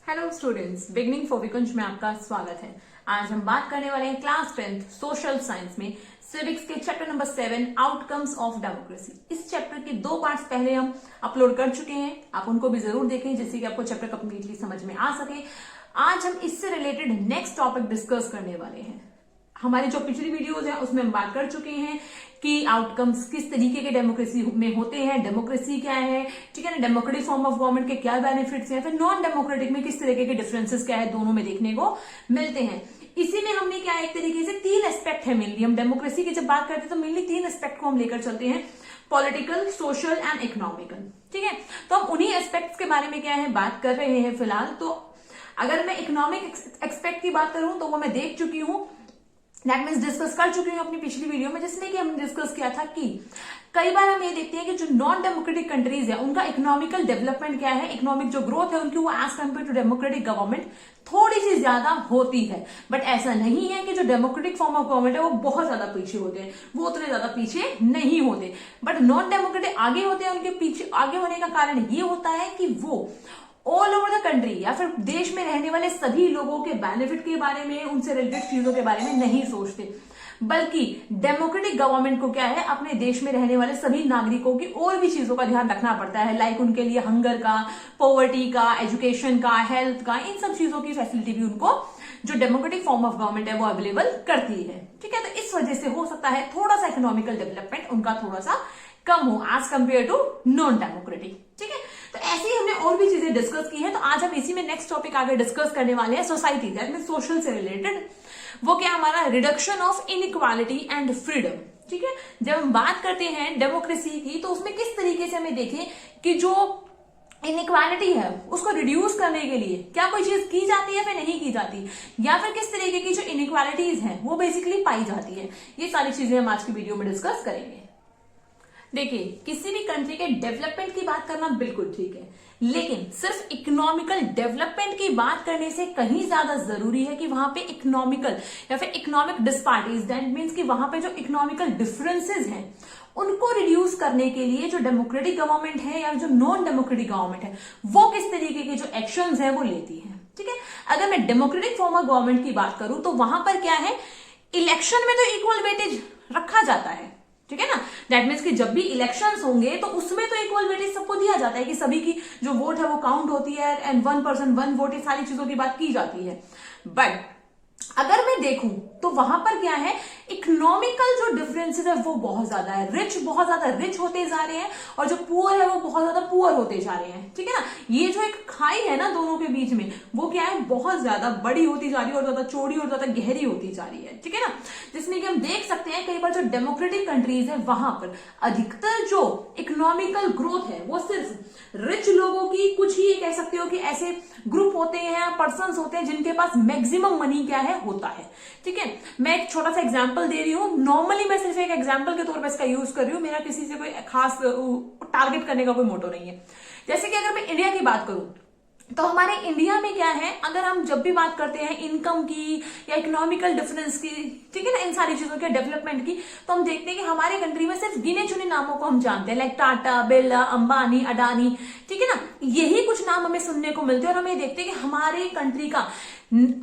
Hello students, beginning for विकुंज में आपका स्वागत है। आज हम बात करने वाले हैं क्लास 10th सोशल साइंस में सिविक्स के chapter number 7 outcomes of democracy. इस चैप्टर के 2 पार्ट्स पहले हम अपलोड कर चुके हैं, आप उनको भी जरूर देखें जिससे कि आपको चैप्टर कंप्लीटली समझ में आ सके। आज हम इससे रिलेटेड नेक्स्ट टॉपिक डिस्कस करने वाले हैं। हमारी जो पिछली वीडियोज है उसमें हम बात कर चुके हैं कि आउटकम्स किस तरीके के डेमोक्रेसी में होते हैं, डेमोक्रेसी क्या है, ठीक है ना, डेमोक्रेटिक फॉर्म ऑफ गवर्नमेंट के क्या बेनिफिट्स हैं, फिर नॉन डेमोक्रेटिक में किस तरीके के डिफरेंसेस क्या है, दोनों में देखने को मिलते हैं। इसी में हमने क्या एक तरीके से 3 एस्पेक्ट है मेनली, हम डेमोक्रेसी की जब बात करते हैं तो मेनली 3 एस्पेक्ट को हम लेकर चलते हैं, पॉलिटिकल, सोशल एंड इकोनॉमिकल। ठीक है, तो हम उन्हीं एस्पेक्ट्स के बारे में क्या है बात कर रहे हैं फिलहाल। तो अगर मैं इकोनॉमिक एस्पेक्ट की बात करूं तो वो मैं देख चुकी हूं, दैट मीन्स डिस्कस कर चुकी हूँ अपनी पिछली वीडियो में, जिसमें कि हमने डिस्कस किया था कि कई बार हम ये देखते हैं कि जो नॉन डेमोक्रेटिक कंट्रीज है उनका इकोनॉमिकल डेवलपमेंट क्या है, इकोनॉमिक जो ग्रोथ है उनकी वो as compare to democratic government थोड़ी सी ज्यादा होती है। बट ऐसा नहीं है कि जो डेमोक्रेटिक फॉर्म ऑफ गवर्नमेंट है वो बहुत ज्यादा पीछे होते हैं, वो उतने ज्यादा पीछे नहीं होते। बट नॉन डेमोक्रेटिक आगे होते हैं, उनके पीछे आगे होने का कारण ये होता है कि वो ऑल ओवर द कंट्री या फिर देश में रहने वाले सभी लोगों के बेनिफिट के बारे में, उनसे रिलेटेड चीजों के बारे में नहीं सोचते, बल्कि डेमोक्रेटिक गवर्नमेंट को क्या है अपने देश में रहने वाले सभी नागरिकों की और भी चीजों का ध्यान रखना पड़ता है, लाइक उनके लिए हंगर का, पॉवर्टी का, एजुकेशन का, हेल्थ का, इन सब चीजों की फैसिलिटी भी उनको जो डेमोक्रेटिक फॉर्म ऑफ गवर्नमेंट है वो अवेलेबल करती है। ठीक है, तो इस वजह से हो सकता है थोड़ा सा इकोनॉमिकल डेवलपमेंट उनका थोड़ा सा कम हो as compare to non democratic. ठीक है, तो ऐसे ही हमने और भी चीजें डिस्कस की हैं, तो आज हम इसी में नेक्स्ट टॉपिक आगे डिस्कस करने वाले हैं, सोसाइटी दैट मींस सोशल से रिलेटेड। वो क्या हमारा reduction of inequality and freedom. ठीक है, जब हम बात करते हैं डेमोक्रेसी की तो उसमें किस तरीके से हमें देखें कि जो इनइक्वालिटी है उसको रिड्यूस करने के लिए क्या कोई चीज की जाती है फिर नहीं की जाती, या फिर किस तरीके की जो इनइक्वालिटीज हैं वो बेसिकली पाई जाती है, ये सारी चीजें हम आज की वीडियो में डिस्कस करेंगे। देखिए, किसी भी कंट्री के डेवलपमेंट की बात करना बिल्कुल ठीक है, लेकिन सिर्फ इकोनॉमिकल डेवलपमेंट की बात करने से कहीं ज्यादा जरूरी है कि वहां पे इकोनॉमिकल या फिर इकोनॉमिक डिस्पैरिटीज, दैट मींस कि वहां पे जो इकोनॉमिकल डिफरेंसेस हैं उनको रिड्यूस करने के लिए जो डेमोक्रेटिक गवर्नमेंट है या जो नॉन डेमोक्रेटिक गवर्नमेंट है वो किस तरीके के जो एक्शंस है वो लेती है। ठीक है, अगर मैं डेमोक्रेटिक फॉर्म ऑफ गवर्नमेंट की बात करूं तो वहां पर क्या है, इलेक्शन में तो इक्वल वेटेज रखा जाता है। ठीक है ना, दैट मीन्स कि जब भी इलेक्शंस होंगे तो उसमें तो इक्वल वेटेज सबको दिया जाता है कि सभी की जो वोट है वो काउंट होती है एंड 1 पर्सन 1 वोट, ये सारी चीजों की बात की जाती है। बट अगर मैं देखूं तो वहां पर क्या है, इकोनॉमिकल जो डिफरेंसेस है वो बहुत ज्यादा है, रिच बहुत ज्यादा रिच होते जा रहे हैं और जो पुअर है वो बहुत ज्यादा पुअर होते जा रहे हैं। ठीक है ना, ये जो एक खाई है ना दोनों के बीच में वो क्या है, बहुत ज्यादा बड़ी होती जा रही है और ज्यादा चौड़ी और ज्यादा गहरी होती जा रही है। ठीक है ना, जिसमें कि हम देख सकते हैं कई बार जो डेमोक्रेटिक कंट्रीज है वहां पर अधिकतर जो इकोनॉमिकल ग्रोथ है वो सिर्फ रिच लोगों की, कुछ ही कह सकते हो कि ऐसे ग्रुप होते हैं, पर्सन होते हैं जिनके पास मैक्सिमम मनी क्या है होता है। ठीक है, मैं एक छोटा सा एग्जांपल दे रही हूं, नॉर्मली मैं सिर्फ एक एग्जांपल के तौर पर इसका यूज कर रही हूं, मेरा किसी से कोई खास टारगेट करने का कोई मोटो नहीं है। जैसे कि अगर मैं इंडिया की बात करूं तो हमारे इंडिया में क्या है, अगर हम जब भी बात करते हैं इनकम की या इकोनॉमिकल डिफरेंस की, ठीक है ना, इन सारी चीजों के डेवलपमेंट की, तो हम देखते हैं कि हमारे कंट्री में सिर्फ गिने चुने नामों को हम जानते हैं, लाइक टाटा, बिरला, अंबानी, अडानी। ठीक है ना, यही कुछ नाम हमें सुनने को मिलते हैं और हम ये देखते हैं कि हमारे कंट्री का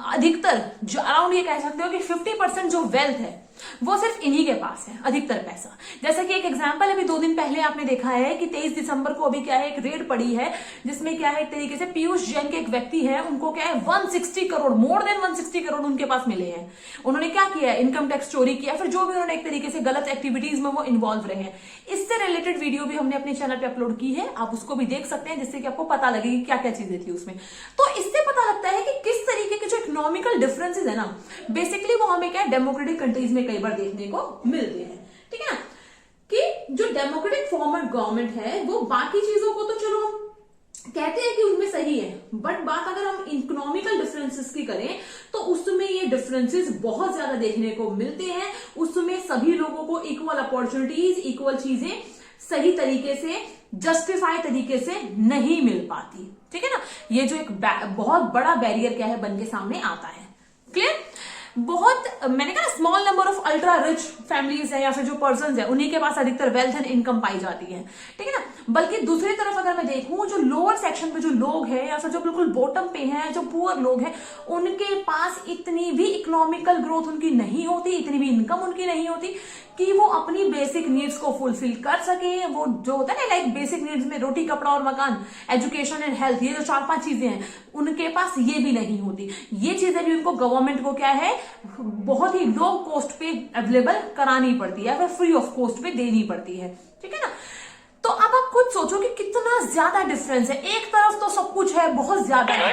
अधिकतर जो अराउंड ये कह सकते हो कि 50% जो वेल्थ है वो सिर्फ इन्हीं के पास है, अधिकतर पैसा। जैसा कि एक एग्जांपल अभी 2 दिन पहले आपने देखा है कि 23 दिसंबर को अभी क्या है एक रेड पड़ी है, जिसमें क्या है एक तरीके से पीयूष जैन के एक व्यक्ति है, उनको क्या है 160 करोड़, मोर देन 160 करोड़ उनके पास मिले हैं। उन्होंने क्या किया है, इनकम टैक्स चोरी किया, फिर जो भी उन्होंने एक तरीके से गलत एक्टिविटीज में वो इन्वॉल्व रहे हैं। इससे रिलेटेड वीडियो भी हमने अपने चैनल पे अपलोड की है, आप उसको भी देख सकते हैं, जिससे कि आपको पता लगे कि क्या क्या चीजें थी उसमें। तो इससे पता लगता है कि किस तरीके के जो इकोनॉमिकल डिफरेंसेस है ना, बेसिकली वो हमें क्या है डेमोक्रेटिक कंट्रीज में कई बार देखने को मिलते हैं। ठीक है ना, कि जो डेमोक्रेटिक फॉर्म ऑफ गवर्नमेंट है वो बाकी चीजों को तो चलो हम कहते हैं कि उनमें सही है, बट बात अगर हम इकोनॉमिकल डिफरेंसेस की करें तो उसमें ये डिफरेंसेस बहुत ज्यादा देखने को मिलते हैं। उसमें सभी लोगों को इक्वल अपॉर्चुनिटीज, इक्वल चीजें सही तरीके से, जस्टिफाई तरीके से नहीं मिल पाती। ठीक है ना, ये जो एक बहुत बड़ा बैरियर क्या है बन के सामने आता है। क्लियर? बहुत, मैंने कहा small number of ultra rich families है या फिर जो पर्सन है उन्हीं के पास अधिकतर वेल्थ एंड इनकम पाई जाती है, ठीक है ना। बल्कि दूसरी तरफ अगर मैं देखूं, जो लोअर सेक्शन पे जो लोग हैं या फिर जो बिल्कुल बॉटम पे हैं, जो पुअर लोग हैं, उनके पास इतनी भी इकोनॉमिकल ग्रोथ उनकी नहीं होती, इतनी भी इनकम उनकी नहीं होती कि वो अपनी बेसिक नीड्स को फुलफिल कर सके। वो जो होता है ना, लाइक बेसिक नीड्स में रोटी, कपड़ा और मकान, एजुकेशन एंड हेल्थ, ये जो 4-5 चीजें हैं, उनके पास ये भी नहीं होती। ये चीजें भी उनको गवर्नमेंट को क्या है, बहुत ही लो कॉस्ट पे अवेलेबल करानी पड़ती है, फिर फ्री ऑफ कॉस्ट पे देनी पड़ती है, ठीक है ना। तो अब आप खुद सोचो कि कितना ज्यादा डिफरेंस है। एक तरफ तो सब कुछ है, बहुत ज्यादा है।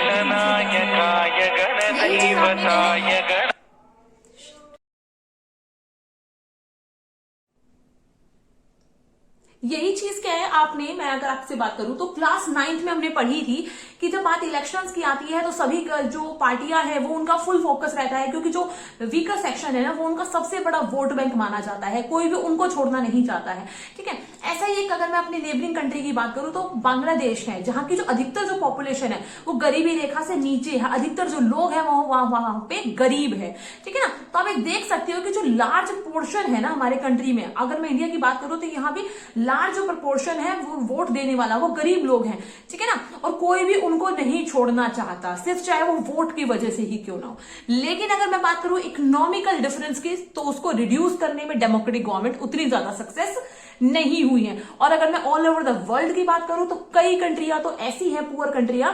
यही चीज क्या है, आपने, मैं अगर आपसे बात करूं तो क्लास 9th में हमने पढ़ी थी कि जब बात इलेक्शंस की आती है तो सभी जो पार्टियां हैं वो उनका फुल फोकस रहता है, क्योंकि जो वीकर सेक्शन है ना वो उनका सबसे बड़ा वोट बैंक माना जाता है, कोई भी उनको छोड़ना नहीं चाहता है, ठीक है। ऐसा ही एक, अगर मैं अपनी नेबरिंग कंट्री की बात करूं तो बांग्लादेश है, जहां की जो अधिकतर जो पॉपुलेशन है वो गरीबी रेखा से नीचे है, अधिकतर जो लोग हैं वो वहां पे गरीब है, ठीक है ना। तो आप एक देख सकते हो कि जो लार्ज पोर्शन है ना हमारे कंट्री में, अगर मैं इंडिया की बात करूं तो यहाँ भी लार्ज जो प्रपोर्शन है वो वोट देने वाला वो गरीब लोग हैं, ठीक है ना। और कोई भी उनको नहीं छोड़ना चाहता, सिर्फ चाहे वो वोट की वजह से ही क्यों ना हो। लेकिन अगर मैं बात करूं इकोनॉमिकल डिफरेंस की, तो उसको रिड्यूस करने में डेमोक्रेटिक गवर्नमेंट उतनी ज्यादा सक्सेस नहीं हुई है। और अगर मैं ऑल ओवर द वर्ल्ड की बात करूं तो कई कंट्रियां तो ऐसी हैं, पुअर कंट्रियां,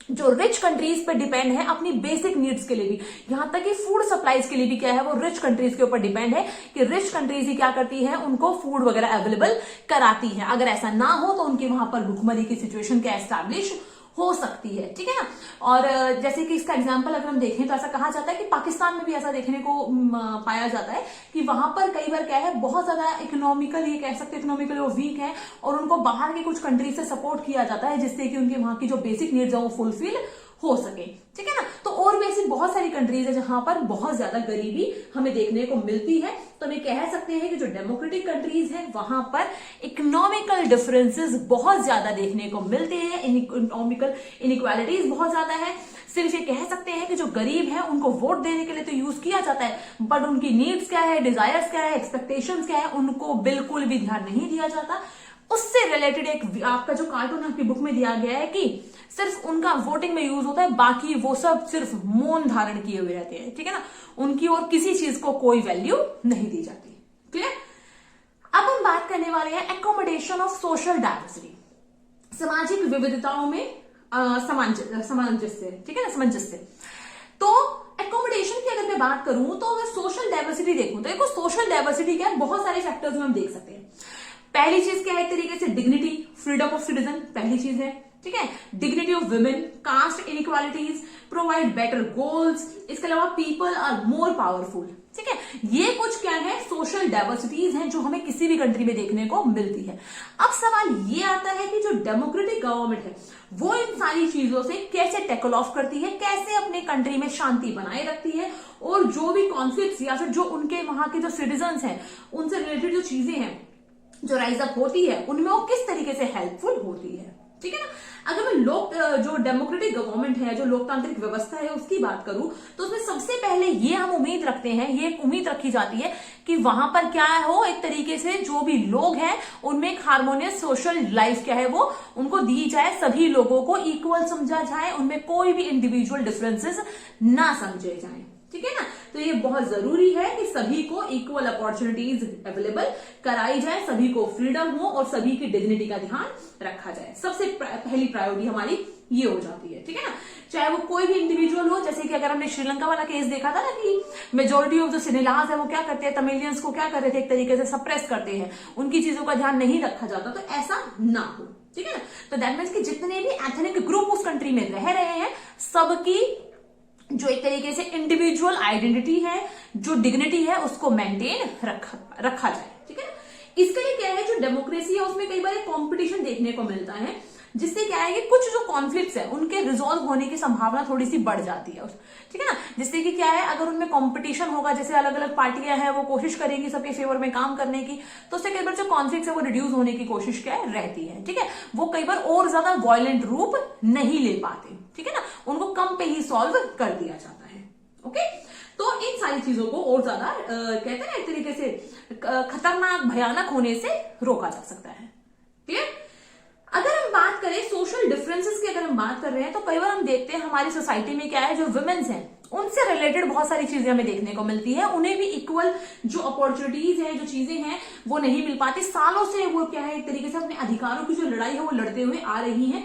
जो रिच कंट्रीज पे डिपेंड है अपनी बेसिक नीड्स के लिए भी, यहां तक कि फूड सप्लाईज के लिए भी क्या है, वो रिच कंट्रीज के ऊपर डिपेंड है कि रिच कंट्रीज ही क्या करती है, उनको फूड वगैरह अवेलेबल कराती है। अगर ऐसा ना हो तो उनके वहां पर भुखमरी की सिचुएशन क्या एस्टैब्लिश हो सकती है, ठीक है ना। और जैसे कि इसका एग्जांपल अगर हम देखें तो ऐसा कहा जाता है कि पाकिस्तान में भी ऐसा देखने को पाया जाता है कि वहां पर कई बार क्या है, बहुत ज्यादा इकोनॉमिकल, ये कह सकते हैं इकोनॉमिकली वो वीक है और उनको बाहर के कुछ कंट्री से सपोर्ट किया जाता है, जिससे कि उनके वहां की जो बेसिक नीड्स है वो फुलफिल हो सके, ठीक है ना। तो और भी ऐसी बहुत सारी कंट्रीज है जहां पर बहुत ज्यादा गरीबी हमें देखने को मिलती है। तो हम कह सकते हैं कि जो डेमोक्रेटिक कंट्रीज है वहां पर इकोनॉमिकल डिफरेंसेस बहुत ज्यादा देखने को मिलते हैं, इकोनॉमिकल इनइक्वालिटीज बहुत ज्यादा है। सिर्फ ये कह सकते हैं कि जो गरीब है उनको वोट देने के लिए तो यूज किया जाता है, बट उनकी नीड्स क्या है, डिजायर्स क्या है, एक्सपेक्टेशंस क्या है, उनको बिल्कुल भी ध्यान नहीं दिया जाता। उससे रिलेटेड एक आपका जो कार्टून आपकी बुक में दिया गया है कि सिर्फ उनका वोटिंग में यूज होता है, बाकी वो सब सिर्फ मौन धारण किए हुए रहते हैं, ठीक है ना। उनकी और किसी चीज को कोई वैल्यू नहीं दी जाती, क्लियर। अब हम बात करने वाले हैं एकोमोडेशन ऑफ सोशल डाइवर्सिटी, सामाजिक विविधताओं में सामंजस्य, ठीक है ना, सामंजस्य। तो एकोमोडेशन की अगर मैं बात करूं तो अगर सोशल डाइवर्सिटी देखूं तो देखो सोशल डाइवर्सिटी क्या है, बहुत सारे फैक्टर्स में हम देख सकते हैं। पहली चीज क्या है, एक तरीके से डिग्निटी, फ्रीडम ऑफ सिटीजन पहली चीज है, ठीक है। Dignity of women, caste inequalities, provide better goals, इसके अलावा पीपल आर मोर पावरफुल, ठीक है। ये कुछ क्या है, सोशल डाइवर्सिटीज हैं जो हमें किसी भी कंट्री में देखने को मिलती है। अब सवाल ये आता है कि जो डेमोक्रेटिक गवर्नमेंट है वो इन सारी चीजों से कैसे टैकल ऑफ करती है, कैसे अपने कंट्री में शांति बनाए रखती है, और जो भी कॉन्फ्लिक्ट या फिर जो उनके वहां के जो सिटीजन हैं उनसे रिलेटेड जो चीजें हैं जो राइज अप होती है उनमें वो किस तरीके से हेल्पफुल होती है, ठीक है ना। अगर मैं जो डेमोक्रेटिक गवर्नमेंट है, जो लोकतांत्रिक व्यवस्था है उसकी बात करूं तो उसमें सबसे पहले ये हम उम्मीद रखते हैं, ये उम्मीद रखी जाती है कि वहां पर क्या हो, एक तरीके से जो भी लोग हैं उनमें एक हार्मोनियस सोशल लाइफ क्या है वो उनको दी जाए, सभी लोगों को इक्वल समझा जाए, उनमें कोई भी इंडिविजुअल डिफरेंसेस ना समझे जाए, ठीक है ना। तो ये बहुत जरूरी है कि सभी को इक्वल अपॉर्चुनिटीज अवेलेबल कराई जाए, सभी को फ्रीडम हो और सभी की डिग्निटी का ध्यान रखा जाए। सबसे पहली प्रायोरिटी हमारी ये हो जाती है, ठीक है ना। चाहे वो कोई भी इंडिविजुअल हो, जैसे कि अगर हमने श्रीलंका वाला केस देखा था ना कि मेजोरिटी ऑफ जो सिनेलाज है वो क्या करते हैं, तमिलियंस को क्या कर रहे थे, एक तरीके से सप्रेस करते हैं, उनकी चीजों का ध्यान नहीं रखा जाता, तो ऐसा ना हो, ठीक है ना। तो दैट मीन्स कि जितने भी एथनिक ग्रुप उस कंट्री में रह रहे हैं सबकी जो एक तरीके से इंडिविजुअल आइडेंटिटी है, जो डिग्निटी है उसको मेंटेन रखा जाए, ठीक है ना। इसके लिए क्या है, जो डेमोक्रेसी है उसमें कई बार एक कंपटीशन देखने को मिलता है, जिससे क्या है कि कुछ जो कॉन्फ्लिक्ट्स है उनके रिजॉल्व होने की संभावना थोड़ी सी बढ़ जाती है, ठीक है ना। जिससे कि क्या है, अगर उनमें कंपटीशन होगा, जैसे अलग अलग पार्टियां हैं वो कोशिश करेंगी सबके फेवर में काम करने की, तो उससे कई बार जो कॉन्फ्लिक्ट है वो रिड्यूस होने की कोशिश क्या है रहती है, ठीक है। वो कई बार और ज्यादा वायलेंट रूप नहीं ले पाते, ठीक है ना, उनको कम पे ही सॉल्व कर दिया जाता है, ओके। तो इन सारी चीजों को और ज्यादा कहते हैं ना एक तरीके से खतरनाक भयानक होने से रोका जा सकता है। क्लियर? अगर हम बात करें सोशल डिफरेंसेस की, अगर हम बात कर रहे हैं तो कई बार हम देखते हैं हमारी सोसाइटी में क्या है, जो वुमेन्स हैं उनसे रिलेटेड बहुत सारी चीजें हमें देखने को मिलती है, उन्हें भी इक्वल जो अपॉर्चुनिटीज है, जो चीजें हैं वो नहीं मिल पाती। सालों से वो क्या है एक तरीके से अपने अधिकारों की जो लड़ाई है वो लड़ते हुए आ रही हैं,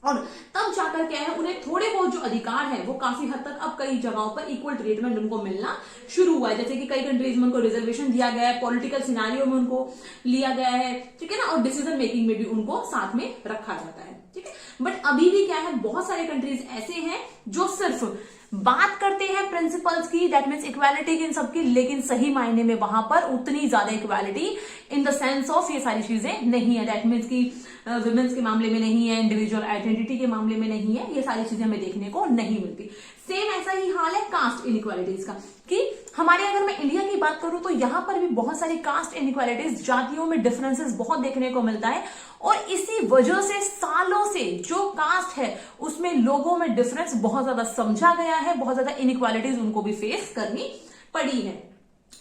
और तब जाकर क्या है उन्हें थोड़े बहुत जो अधिकार है वो काफी हद तक अब कई जगहों पर इक्वल ट्रीटमेंट उनको मिलना शुरू हुआ है। जैसे कि कई कंट्रीज में उनको रिजर्वेशन दिया गया है, पॉलिटिकल सिनारियो में उनको लिया गया है, ठीक है ना, और डिसीजन मेकिंग में भी उनको साथ में रखा जाता है, ठीक है। बट अभी भी क्या है, बहुत सारे कंट्रीज ऐसे हैं जो सिर्फ बात करते हैं प्रिंसिपल्स की, दैट मीन्स इक्वालिटी की इन सबकी, लेकिन सही मायने में वहां पर उतनी ज्यादा equality in the sense of ये सारी चीजें नहीं है। दैट मीन्स की वुमेन्स के मामले में नहीं है, इंडिविजुअल आइडेंटिटी के मामले में नहीं है, ये सारी चीजें हमें देखने को नहीं मिलती। सेम ऐसा ही हाल है कास्ट इनइक्वालिटीज का, कि हमारे अगर मैं इंडिया की बात करूं तो यहां पर भी बहुत सारी कास्ट इनइक्वालिटीज, जातियों में डिफरेंसेस बहुत देखने को मिलता है, और इसी वजह से सालों से जो कास्ट है उसमें लोगों में डिफरेंस बहुत ज्यादा समझा गया है, बहुत ज्यादा इनइक्वालिटीज उनको भी फेस करनी पड़ी है,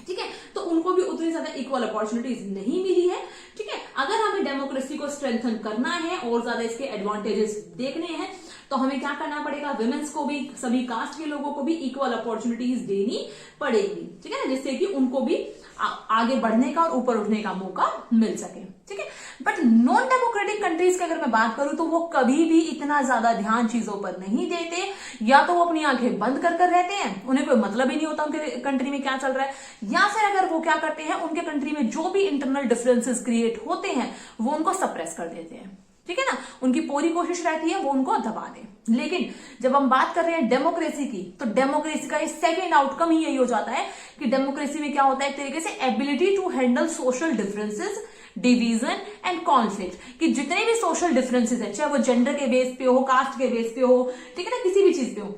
ठीक है। तो उनको भी उतनी ज्यादा इक्वल अपॉर्चुनिटीज नहीं मिली है, ठीक है। अगर हमें डेमोक्रेसी को स्ट्रेंथन करना है और ज्यादा इसके एडवांटेजेस देखने हैं तो हमें क्या करना पड़ेगा, विमेन्स को भी, सभी कास्ट के लोगों को भी इक्वल अपॉर्चुनिटीज देनी पड़ेगी, ठीक है ना, जिससे कि उनको भी आगे बढ़ने का और ऊपर उठने का मौका मिल सके, ठीक है। बट नॉन डेमोक्रेटिक कंट्रीज की अगर मैं बात करूं तो वो कभी भी इतना ज्यादा ध्यान चीजों पर नहीं देते, या तो वो अपनी आंखें बंद कर रहते हैं, उन्हें कोई मतलब ही नहीं होता उनके कंट्री में क्या चल रहा है, या फिर अगर वो क्या करते हैं उनके कंट्री में जो भी इंटरनल डिफरेंसेस क्रिएट होते हैं वो उनको सप्रेस कर देते हैं, ठीक है ना। उनकी पूरी कोशिश रहती है वो उनको दबा दे। लेकिन जब हम बात कर रहे हैं डेमोक्रेसी की, तो डेमोक्रेसी का सेकेंड आउटकम ही यही हो जाता है कि डेमोक्रेसी में क्या होता है एक तरीके से ability to handle social differences, division and conflict, कि जितने भी सोशल डिफरेंसेस है, चाहे वो जेंडर के बेस पे हो, कास्ट के बेस पे हो, ठीक है ना, किसी भी चीज पे हो,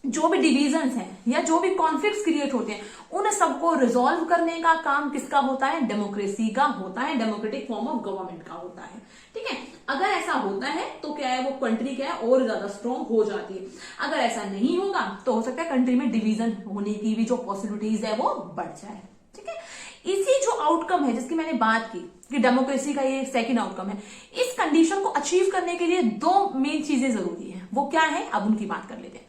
जो भी डिवीजन्स हैं या जो भी कॉन्फ्लिक्ट्स क्रिएट होते हैं उन सबको रिजॉल्व करने का काम किसका होता है, डेमोक्रेसी का होता है, डेमोक्रेटिक फॉर्म ऑफ गवर्नमेंट का होता है, ठीक है। अगर ऐसा होता है तो क्या है, वो कंट्री क्या है और ज्यादा स्ट्रॉन्ग हो जाती है। अगर ऐसा नहीं होगा तो हो सकता है कंट्री में डिवीजन होने की भी जो पॉसिबिलिटीज है वो बढ़ जाए, ठीक है। इसी जो आउटकम है जिसकी मैंने बात की कि डेमोक्रेसी का ये सेकंड आउटकम है, इस कंडीशन को अचीव करने के लिए दो मेन चीजें जरूरी है। वो क्या है, अब उनकी बात कर लेते हैं।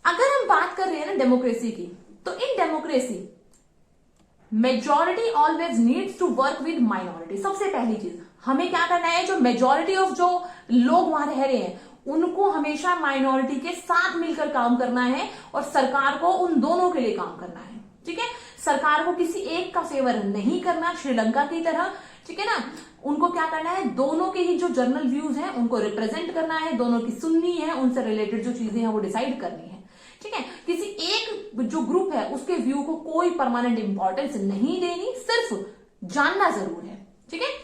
अगर हम बात कर रहे हैं ना डेमोक्रेसी की, तो in democracy majority always needs to work with minority. सबसे पहली चीज हमें क्या करना है, जो मेजॉरिटी ऑफ जो लोग वहां रह रहे हैं उनको हमेशा माइनॉरिटी के साथ मिलकर काम करना है, और सरकार को उन दोनों के लिए काम करना है, ठीक है। सरकार को किसी एक का फेवर नहीं करना, श्रीलंका की तरह, ठीक है ना। उनको क्या करना है, दोनों के ही जो जनरल व्यूज हैं उनको रिप्रेजेंट करना है, दोनों की सुननी है, उनसे रिलेटेड जो चीजें हैं वो डिसाइड करनी है, ठीक है। किसी एक जो ग्रुप है उसके व्यू को कोई परमानेंट इंपॉर्टेंस नहीं देनी, सिर्फ जानना जरूर है, ठीक है।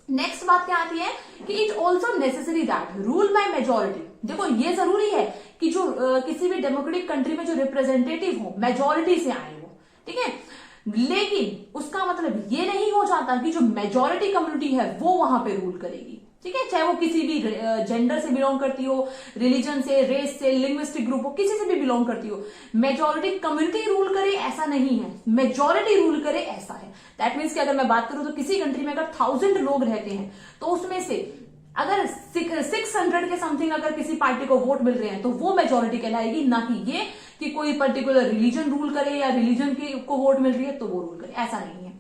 नेक्स्ट बात क्या आती है कि it also necessary that rule by majority. देखो ये जरूरी है कि जो किसी भी डेमोक्रेटिक कंट्री में जो रिप्रेजेंटेटिव हो मेजोरिटी से आए हो, ठीक है। लेकिन उसका मतलब ये नहीं हो जाता कि जो मेजोरिटी कम्युनिटी है वो वहां पे रूल करेगी, ठीक है। चाहे वो किसी भी जेंडर से बिलोंग करती हो, रिलीजन से, रेस से, लिंग्विस्टिक ग्रुप हो, किसी से भी बिलोंग करती हो, मेजोरिटी कम्युनिटी रूल करे ऐसा नहीं है, मेजोरिटी रूल करे ऐसा है। दैट मीन्स कि अगर मैं बात करूं तो किसी कंट्री में अगर 1000 लोग रहते हैं तो उसमें से अगर 600 के समथिंग अगर किसी पार्टी को वोट मिल रहे हैं तो वो मेजोरिटी कहलाएगी, ना कि ये कि कोई पर्टिकुलर रिलीजन रूल करे या रिलीजन को वोट मिल रही है तो वो रूल करे, ऐसा नहीं है।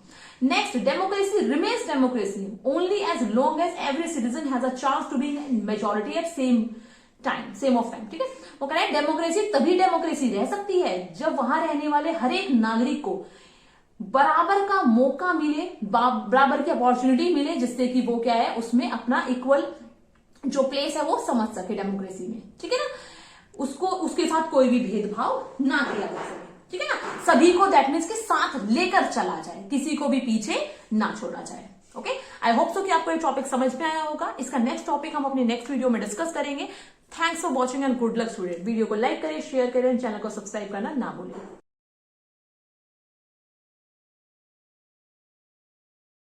Next, democracy remains democracy only as long as every citizen has a chance to be in majority at same of time, ठीक है। वो कह रहे हैं डेमोक्रेसी तभी डेमोक्रेसी रह सकती है जब वहां रहने वाले हर एक नागरिक को बराबर का मौका मिले, बराबर की अपॉर्चुनिटी मिले, जिससे कि वो क्या है उसमें अपना इक्वल जो प्लेस है वो समझ सके डेमोक्रेसी में, ठीक है ना। उसको उसके साथ कोई भी भेदभाव ना किया जा सके, ठीक है ना। सभी को दैट मीन्स के साथ लेकर चला जाए, किसी को भी पीछे ना छोड़ा जाए। ओके, आई होप सो कि आपको ये टॉपिक समझ में आया होगा। इसका नेक्स्ट टॉपिक हम अपने नेक्स्ट वीडियो में डिस्कस करेंगे। Thanks for watching and good luck student. Video को लाइक करें, शेयर करें, चैनल को सब्सक्राइब करना ना भूलें।